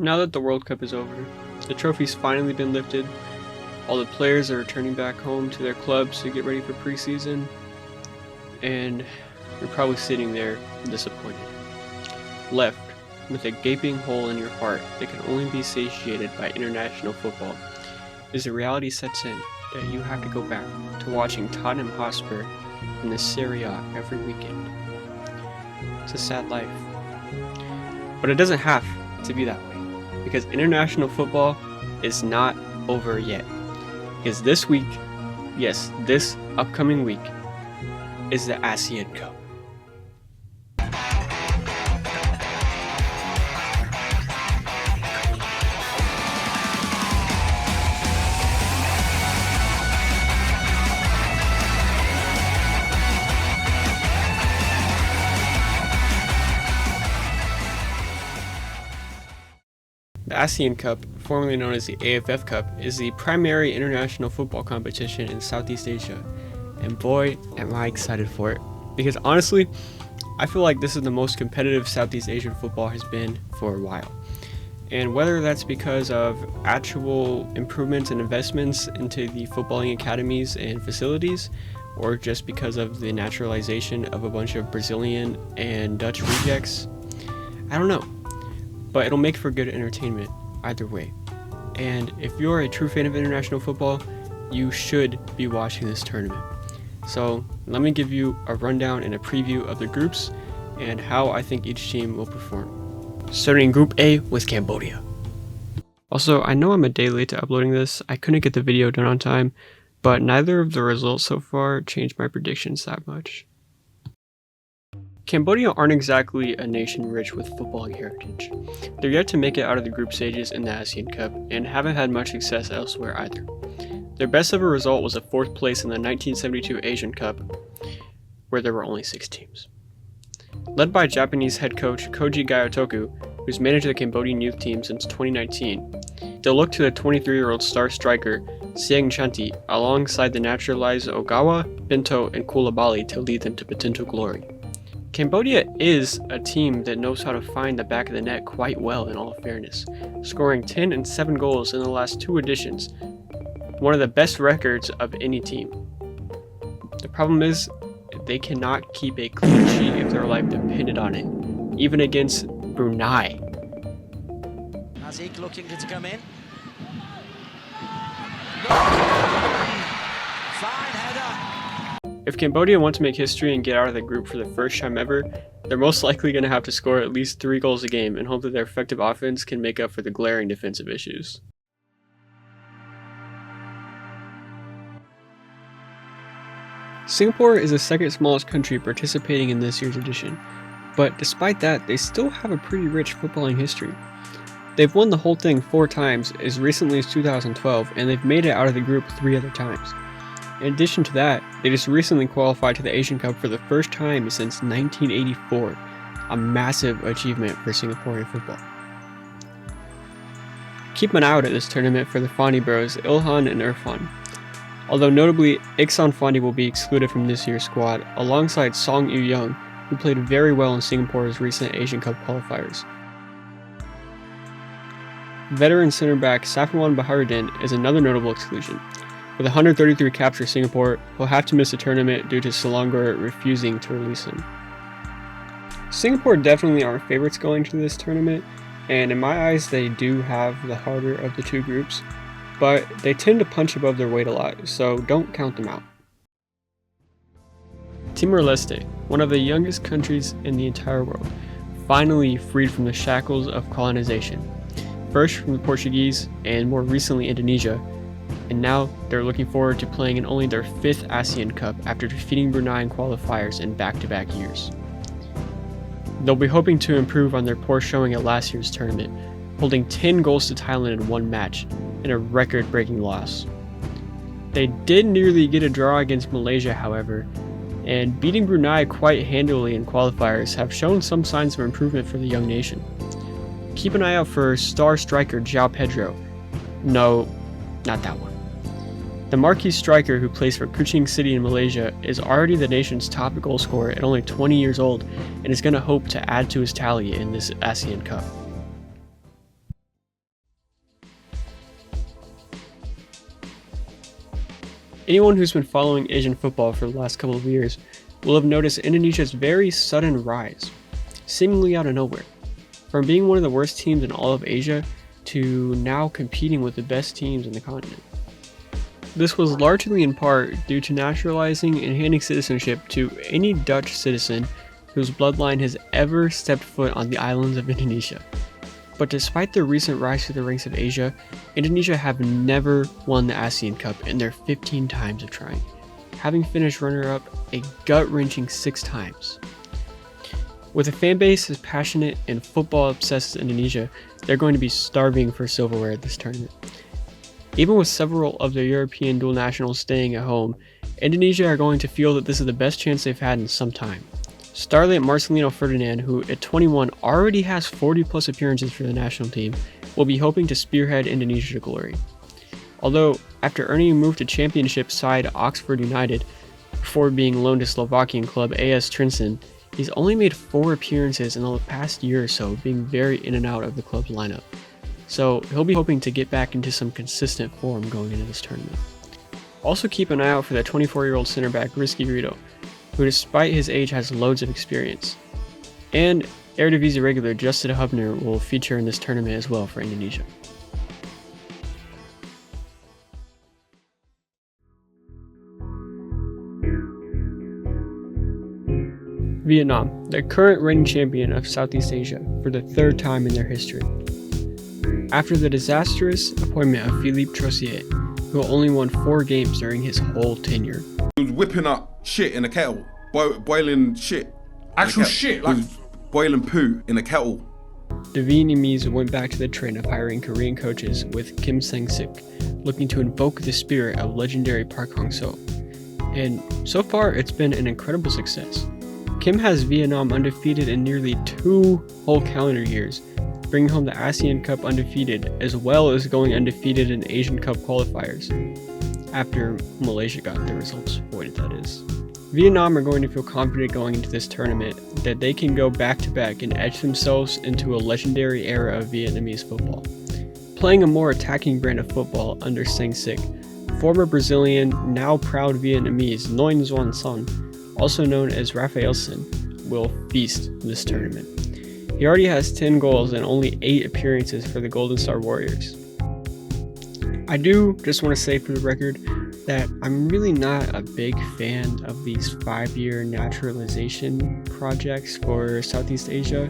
Now that the World Cup is over, the trophy's finally been lifted, all the players are returning back home to their clubs to get ready for preseason, and you're probably sitting there disappointed. Left with a gaping hole in your heart that can only be satiated by international football, as the reality sets in that you have to go back to watching Tottenham Hotspur in the Serie A every weekend. It's a sad life. But it doesn't have to be that way, because international football is not over yet. Because this week, yes, this upcoming week, is the ASEAN Cup. The ASEAN Cup, formerly known as the AFF Cup, is the primary international football competition in Southeast Asia, and boy am I excited for it, because honestly, I feel like this is the most competitive Southeast Asian football has been for a while. And whether that's because of actual improvements and investments into the footballing academies and facilities, or just because of the naturalization of a bunch of Brazilian and Dutch rejects, I don't know. But it'll make for good entertainment either way. And if you're a true fan of international football, you should be watching this tournament. So let me give you a rundown and a preview of the groups and how I think each team will perform. Starting in Group A with Cambodia. Also, I know I'm a day late to uploading this. I couldn't get the video done on time, but neither of the results so far changed my predictions that much. Cambodia aren't exactly a nation rich with footballing heritage. They're yet to make it out of the group stages in the ASEAN Cup and haven't had much success elsewhere either. Their best ever result was a 4th place in the 1972 Asian Cup, where there were only 6 teams. Led by Japanese head coach Koji Gayotoku, who's managed the Cambodian youth team since 2019, they'll look to the 23-year-old star striker Siang Chanti alongside the naturalized Ogawa, Bento, and Kulabali to lead them to potential glory. Cambodia is a team that knows how to find the back of the net quite well, in all fairness, scoring 10 and 7 goals in the last 2 editions, one of the best records of any team. The problem is, they cannot keep a clean sheet if their life depended on it, even against Brunei. Azik looking to come in. Fine header. If Cambodia want to make history and get out of the group for the first time ever, they're most likely going to have to score at least 3 goals a game and hope that their effective offense can make up for the glaring defensive issues. Singapore is the second smallest country participating in this year's edition, but despite that, they still have a pretty rich footballing history. They've won the whole thing 4 times as recently as 2012, and they've made it out of the group 3 other times. In addition to that, they just recently qualified to the Asian Cup for the first time since 1984, a massive achievement for Singaporean football. Keep an eye out at this tournament for the Fandi bros Ilhan and Irfan. Although notably, Iksan Fandi will be excluded from this year's squad, alongside Song Yu-young, who played very well in Singapore's recent Asian Cup qualifiers. Veteran center back Safwan Baharuddin is another notable exclusion. With 133 caps for Singapore, he'll have to miss the tournament due to Selangor refusing to release him. Singapore definitely aren't favorites going to this tournament, and in my eyes they do have the harder of the 2 groups, but they tend to punch above their weight a lot, so don't count them out. Timor-Leste, one of the youngest countries in the entire world, finally freed from the shackles of colonization, first from the Portuguese and more recently Indonesia, and now they're looking forward to playing in only their 5th ASEAN Cup after defeating Brunei in qualifiers in back-to-back years. They'll be hoping to improve on their poor showing at last year's tournament, holding 10 goals to Thailand in 1 match, in a record-breaking loss. They did nearly get a draw against Malaysia, however, and beating Brunei quite handily in qualifiers have shown some signs of improvement for the young nation. Keep an eye out for star striker João Pedro. No, not that one. The marquee striker who plays for Kuching City in Malaysia is already the nation's top goal scorer at only 20 years old and is going to hope to add to his tally in this ASEAN Cup. Anyone who's been following Asian football for the last couple of years will have noticed Indonesia's very sudden rise, seemingly out of nowhere. From being one of the worst teams in all of Asia to now competing with the best teams in the continent. This was largely in part due to naturalizing and handing citizenship to any Dutch citizen whose bloodline has ever stepped foot on the islands of Indonesia. But despite their recent rise to the ranks of Asia, Indonesia have never won the ASEAN Cup in their 15 times of trying, having finished runner-up a gut-wrenching 6 times. With a fan base as passionate and football-obsessed as Indonesia, they're going to be starving for silverware at this tournament. Even with several of their European dual nationals staying at home, Indonesia are going to feel that this is the best chance they've had in some time. Starlet Marcelino Ferdinand, who at 21 already has 40 plus appearances for the national team, will be hoping to spearhead Indonesia to glory. Although, after earning a move to championship side Oxford United, before being loaned to Slovakian club AS Trinsen, he's only made 4 appearances in the past year or so, being very in and out of the club's lineup. So he'll be hoping to get back into some consistent form going into this tournament. Also keep an eye out for that 24-year-old center back Rizky Rito, who despite his age has loads of experience. And Eredivisie regular Justin Hubner will feature in this tournament as well for Indonesia. Vietnam, the current reigning champion of Southeast Asia for the 3rd time in their history. After the disastrous appointment of Philippe Troussier, who only won 4 games during his whole tenure. He was whipping up shit in a kettle, boiling shit. Actual shit, like boiling poo in a kettle. The Vietnamese went back to the trend of hiring Korean coaches with Kim Sang-sik, looking to invoke the spirit of legendary Park Hang-seo. And so far, it's been an incredible success. Kim has Vietnam undefeated in nearly 2 whole calendar years, bringing home the ASEAN Cup undefeated, as well as going undefeated in Asian Cup qualifiers, after Malaysia got their results voided, that is. Vietnam are going to feel confident going into this tournament that they can go back-to-back and etch themselves into a legendary era of Vietnamese football. Playing a more attacking brand of football under Sang-sik, former Brazilian, now proud Vietnamese Nguyen Xuan Son, also known as Rafaelson, will feast this tournament. He already has 10 goals and only 8 appearances for the Golden Star Warriors. I do just want to say for the record that I'm really not a big fan of these 5-year naturalization projects for Southeast Asia,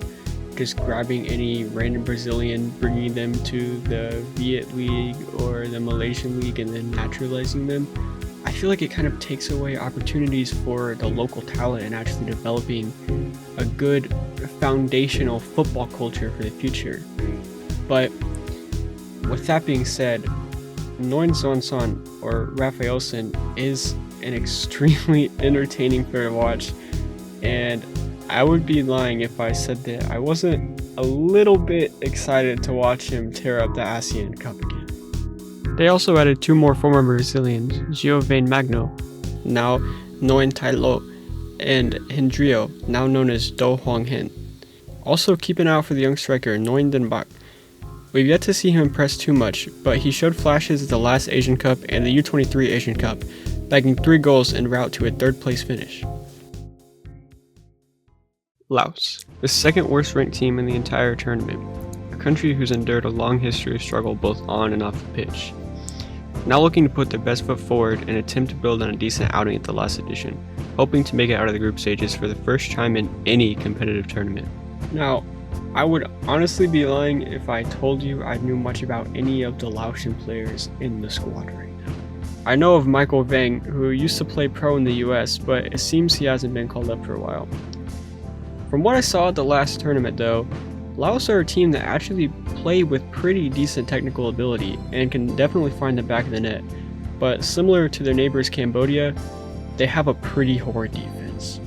just grabbing any random Brazilian, bringing them to the Viet League or the Malaysian League and then naturalizing them. I feel like it kind of takes away opportunities for the local talent and actually developing a good foundational football culture for the future. But with that being said, Nguyen Xuan Son or Rafaelson is an extremely entertaining player to watch, and I would be lying if I said that I wasn't a little bit excited to watch him tear up the ASEAN Cup again. They also added 2 more former Brazilians, Giovanni Magno, now Nguyen Tai Lo, and Hendrio, now known as Do Hwang Hin. Also keep an eye out for the young striker Nguyen Den Bak. We've yet to see him impress too much, but he showed flashes at the last Asian Cup and the U23 Asian Cup, bagging 3 goals en route to a 3rd place finish. Laos, the 2nd worst ranked team in the entire tournament, a country who's endured a long history of struggle both on and off the pitch. Now looking to put their best foot forward and attempt to build on a decent outing at the last edition, hoping to make it out of the group stages for the first time in any competitive tournament. Now, I would honestly be lying if I told you I knew much about any of the Laotian players in the squad right now. I know of Michael Vang, who used to play pro in the US, but it seems he hasn't been called up for a while. From what I saw at the last tournament though, Laos are a team that actually play with pretty decent technical ability and can definitely find the back of the net, but similar to their neighbors Cambodia, they have a pretty horrid defense.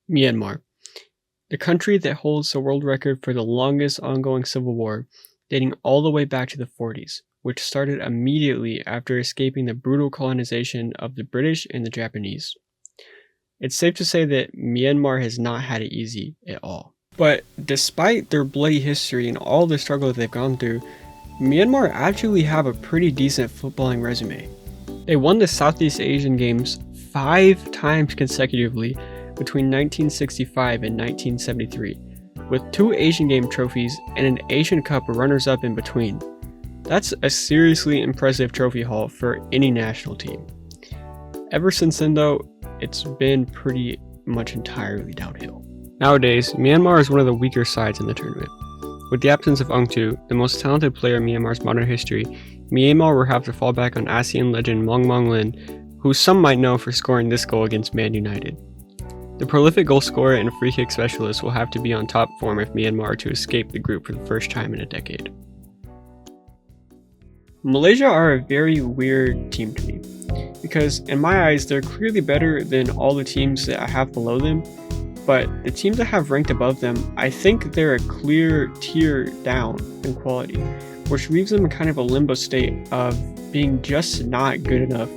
Myanmar, the country that holds the world record for the longest ongoing civil war, dating all the way back to the 40s, which started immediately after escaping the brutal colonization of the British and the Japanese. It's safe to say that Myanmar has not had it easy at all. But despite their bloody history and all the struggle that they've gone through, Myanmar actually have a pretty decent footballing resume. They won the Southeast Asian Games 5 times consecutively between 1965 and 1973, with 2 Asian Game trophies and an Asian Cup runners-up in between. That's a seriously impressive trophy haul for any national team. Ever since then though, it's been pretty much entirely downhill. Nowadays, Myanmar is one of the weaker sides in the tournament. With the absence of Ungtu, the most talented player in Myanmar's modern history, Myanmar will have to fall back on ASEAN legend Mong Mong Lin, who some might know for scoring this goal against Man United. The prolific goal scorer and free kick specialist will have to be on top form if Myanmar are to escape the group for the first time in a decade. Malaysia are a very weird team to me, because in my eyes they're clearly better than all the teams that I have below them, but the teams I have ranked above them, I think they're a clear tier down in quality, which leaves them in kind of a limbo state of being just not good enough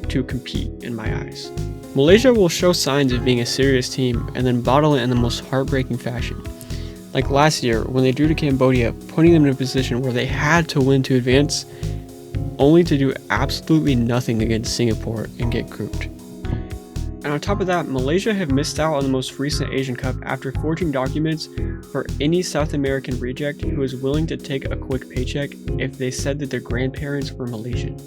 to compete in my eyes. Malaysia will show signs of being a serious team and then bottle it in the most heartbreaking fashion. Like last year when they drew to Cambodia, putting them in a position where they had to win to advance, only to do absolutely nothing against Singapore and get grouped. And on top of that, Malaysia have missed out on the most recent Asian Cup after forging documents for any South American reject who is willing to take a quick paycheck if they said that their grandparents were Malaysian.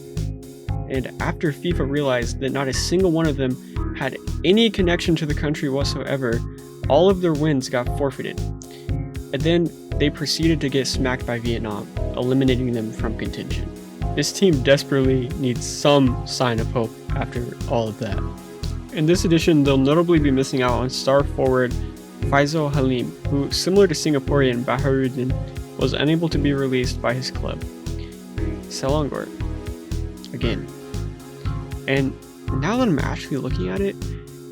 And after FIFA realized that not a single one of them had any connection to the country whatsoever, all of their wins got forfeited. And then they proceeded to get smacked by Vietnam, eliminating them from contention. This team desperately needs some sign of hope after all of that. In this edition, they'll notably be missing out on star forward Faisal Halim, who, similar to Singaporean Baharuddin, was unable to be released by his club, Selangor, again. And now that I'm actually looking at it,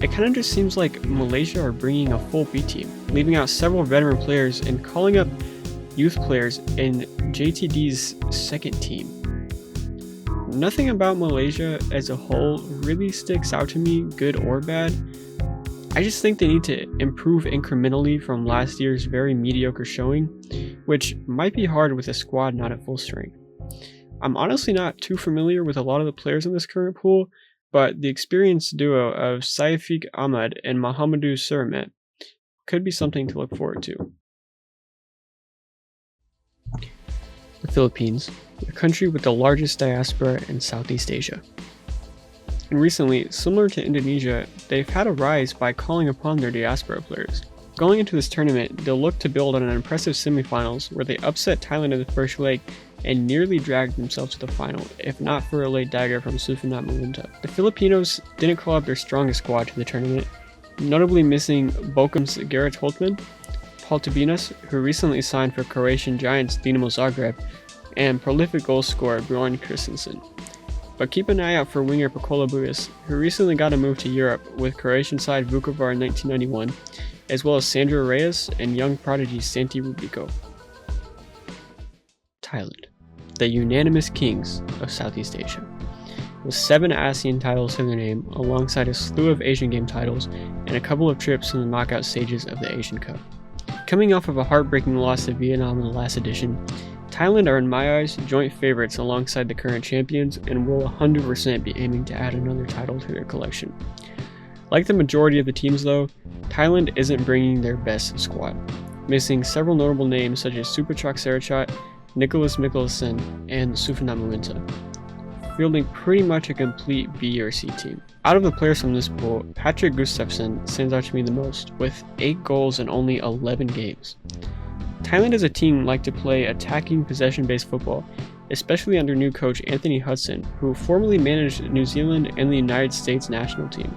it kind of just seems like Malaysia are bringing a full B team, leaving out several veteran players and calling up youth players in JTD's second team. Nothing about Malaysia as a whole really sticks out to me, good or bad. I just think they need to improve incrementally from last year's very mediocre showing, which might be hard with a squad not at full strength. I'm honestly not too familiar with a lot of the players in this current pool, but the experienced duo of Saifiq Ahmad and Mahamadou Suramet could be something to look forward to. The Philippines, the country with the largest diaspora in Southeast Asia. And recently, similar to Indonesia, they've had a rise by calling upon their diaspora players. Going into this tournament, they'll look to build on an impressive semifinals where they upset Thailand in the first leg and nearly dragged themselves to the final, if not for a late dagger from Sufinat Malunta. The Filipinos didn't call up their strongest squad to the tournament, notably missing Bochum's Gerrit Holtmann, Paul Tubinas, who recently signed for Croatian giants Dinamo Zagreb, and prolific goal scorer Bjorn Christensen. But keep an eye out for winger Pakola Buis, who recently got a move to Europe with Croatian side Vukovar in 1991, as well as Sandro Reyes and young prodigy Santi Rubico. Thailand, the unanimous kings of Southeast Asia, with 7 ASEAN titles to their name, alongside a slew of Asian Game titles and a couple of trips in the knockout stages of the Asian Cup. Coming off of a heartbreaking loss to Vietnam in the last edition, Thailand are in my eyes joint favorites alongside the current champions and will 100% be aiming to add another title to their collection. Like the majority of the teams though, Thailand isn't bringing their best squad, missing several notable names such as Supachak Sarachat, Nicholas Mikkelsen, and Sufinat Muinta, fielding pretty much a complete B or C team. Out of the players from this pool, Patrick Gustafsson stands out to me the most, with 8 goals in only 11 games. Thailand as a team like to play attacking possession-based football, especially under new coach Anthony Hudson, who formerly managed New Zealand and the United States national team.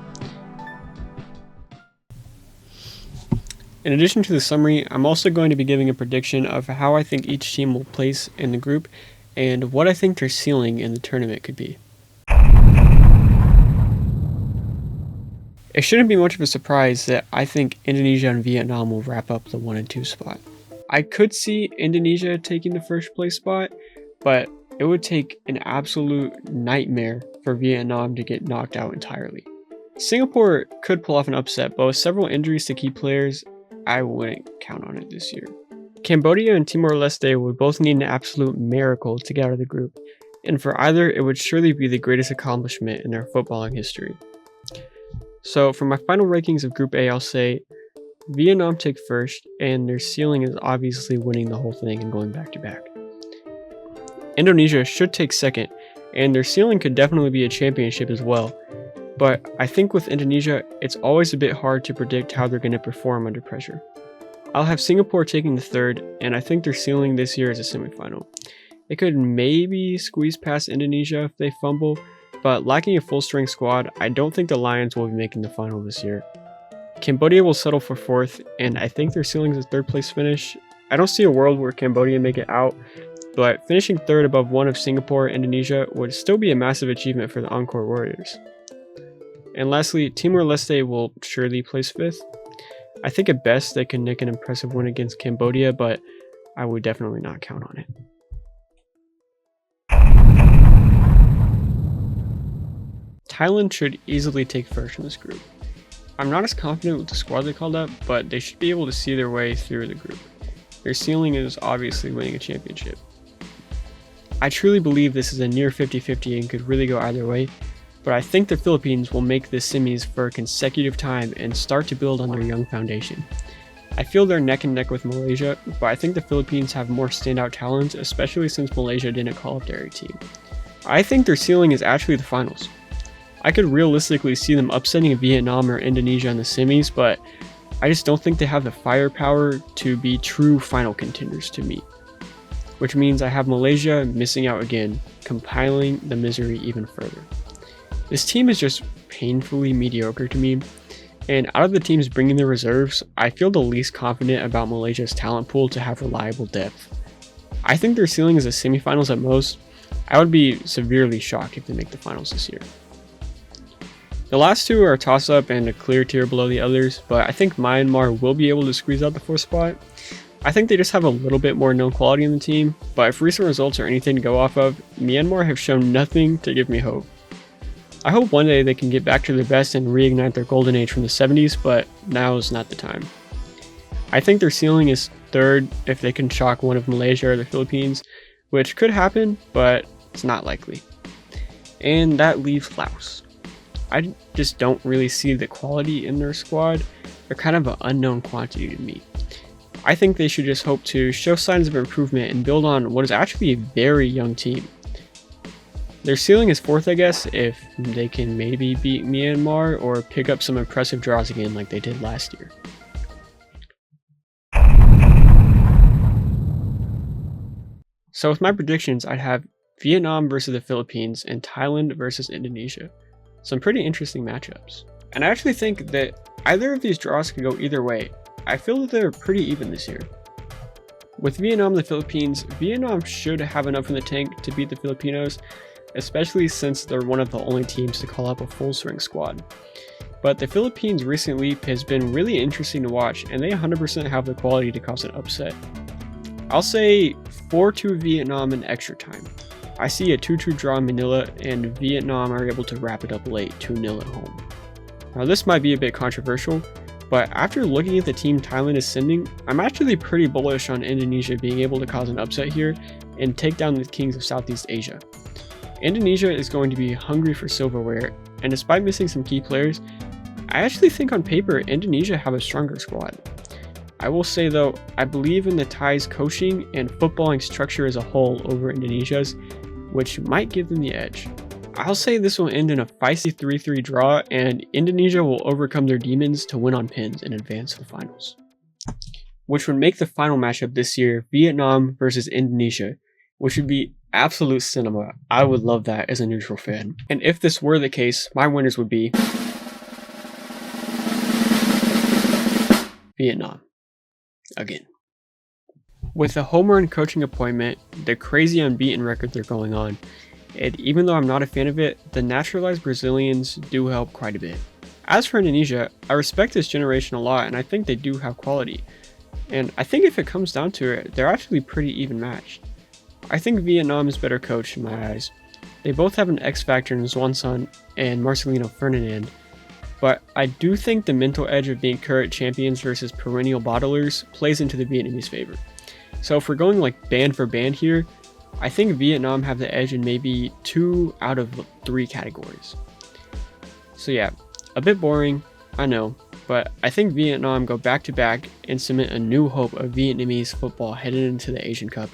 In addition to the summary, I'm also going to be giving a prediction of how I think each team will place in the group and what I think their ceiling in the tournament could be. It shouldn't be much of a surprise that I think Indonesia and Vietnam will wrap up the 1 and 2 spot. I could see Indonesia taking the first place spot, but it would take an absolute nightmare for Vietnam to get knocked out entirely. Singapore could pull off an upset, but with several injuries to key players, I wouldn't count on it this year. Cambodia and Timor-Leste would both need an absolute miracle to get out of the group, and for either, it would surely be the greatest accomplishment in their footballing history. So for my final rankings of Group A, I'll say Vietnam take first, and their ceiling is obviously winning the whole thing and going back to back. Indonesia should take second, and their ceiling could definitely be a championship as well. But I think with Indonesia, it's always a bit hard to predict how they're going to perform under pressure. I'll have Singapore taking the third, and I think their ceiling this year is a semifinal. It could maybe squeeze past Indonesia if they fumble, but lacking a full-strength squad, I don't think the Lions will be making the final this year. Cambodia will settle for fourth, and I think their ceiling is a third place finish. I don't see a world where Cambodia make it out, but finishing third above one of Singapore and Indonesia would still be a massive achievement for the Encore Warriors. And lastly, Timor-Leste will surely place fifth. I think at best they can nick an impressive win against Cambodia, but I would definitely not count on it. Thailand should easily take first in this group. I'm not as confident with the squad they called up, but they should be able to see their way through the group. Their ceiling is obviously winning a championship. I truly believe this is a near 50-50 and could really go either way, but I think the Philippines will make this semis for a consecutive time and start to build on their young foundation. I feel they're neck and neck with Malaysia, but I think the Philippines have more standout talents, especially since Malaysia didn't call up their A team. I think their ceiling is actually the finals. I could realistically see them upsetting Vietnam or Indonesia in the semis, but I just don't think they have the firepower to be true final contenders to me. Which means I have Malaysia missing out again, compiling the misery even further. This team is just painfully mediocre to me, and out of the teams bringing their reserves, I feel the least confident about Malaysia's talent pool to have reliable depth. I think their ceiling is a semifinals at most. I would be severely shocked if they make the finals this year. The last two are a toss-up and a clear tier below the others, but I think Myanmar will be able to squeeze out the fourth spot. I think they just have a little bit more known quality in the team, but if recent results are anything to go off of, Myanmar have shown nothing to give me hope. I hope one day they can get back to their best and reignite their golden age from the 70s, but now is not the time. I think their ceiling is third if they can shock one of Malaysia or the Philippines, which could happen, but it's not likely. And that leaves Laos. I just don't really see the quality in their squad. They're kind of an unknown quantity to me. I think they should just hope to show signs of improvement and build on what is actually a very young team. Their ceiling is fourth, I guess, if they can maybe beat Myanmar or pick up some impressive draws again like they did last year. So with my predictions, I'd have Vietnam versus the Philippines and Thailand versus Indonesia. Some pretty interesting matchups. And I actually think that either of these draws could go either way. I feel that they're pretty even this year. With Vietnam and the Philippines, Vietnam should have enough in the tank to beat the Filipinos, especially since they're one of the only teams to call up a full-strength squad. But the Philippines' recent leap has been really interesting to watch, and they 100% have the quality to cause an upset. I'll say 4-2 Vietnam in extra time. I see a 2-2 draw in Manila, and Vietnam are able to wrap it up late 2-0 at home. Now this might be a bit controversial, but after looking at the team Thailand is sending, I'm actually pretty bullish on Indonesia being able to cause an upset here and take down the kings of Southeast Asia. Indonesia is going to be hungry for silverware, and despite missing some key players, I actually think on paper Indonesia have a stronger squad. I will say though, I believe in the Thais' coaching and footballing structure as a whole over Indonesia's, which might give them the edge. I'll say this will end in a feisty 3-3 draw, and Indonesia will overcome their demons to win on pins and advance to the finals. Which would make the final matchup this year Vietnam versus Indonesia, which would be absolute cinema. I would love that as a neutral fan. And if this were the case, my winners would be Vietnam. Again. With the home run coaching appointment, the crazy unbeaten record they're going on, and even though I'm not a fan of it, the naturalized Brazilians do help quite a bit. As for Indonesia, I respect this generation a lot and I think they do have quality. And I think if it comes down to it, they're actually pretty even matched. I think Vietnam is better coached in my eyes. They both have an X factor in Swanson and Marcelino Ferdinand, but I do think the mental edge of being current champions versus perennial bottlers plays into the Vietnamese favor. So if we're going like band for band here, I think Vietnam have the edge in maybe 2 out of 3 categories. So yeah, a bit boring, I know, but I think Vietnam go back to back and cement a new hope of Vietnamese football headed into the Asian Cup,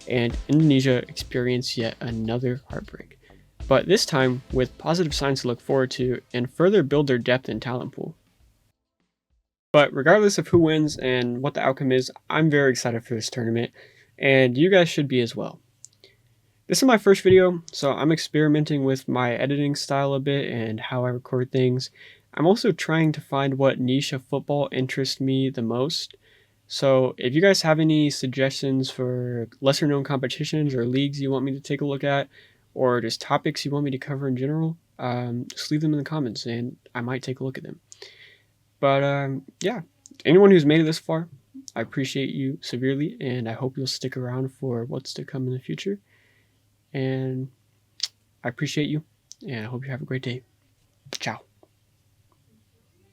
and Indonesia experience yet another heartbreak. But this time with positive signs to look forward to and further build their depth and talent pool. But regardless of who wins and what the outcome is, I'm very excited for this tournament, and you guys should be as well. This is my first video, so I'm experimenting with my editing style a bit and how I record things. I'm also trying to find what niche of football interests me the most. So if you guys have any suggestions for lesser known competitions or leagues you want me to take a look at, or just topics you want me to cover in general, just leave them in the comments and I might take a look at them. But yeah, anyone who's made it this far, I appreciate you severely, and I hope you'll stick around for what's to come in the future. And I appreciate you, and I hope you have a great day. Ciao.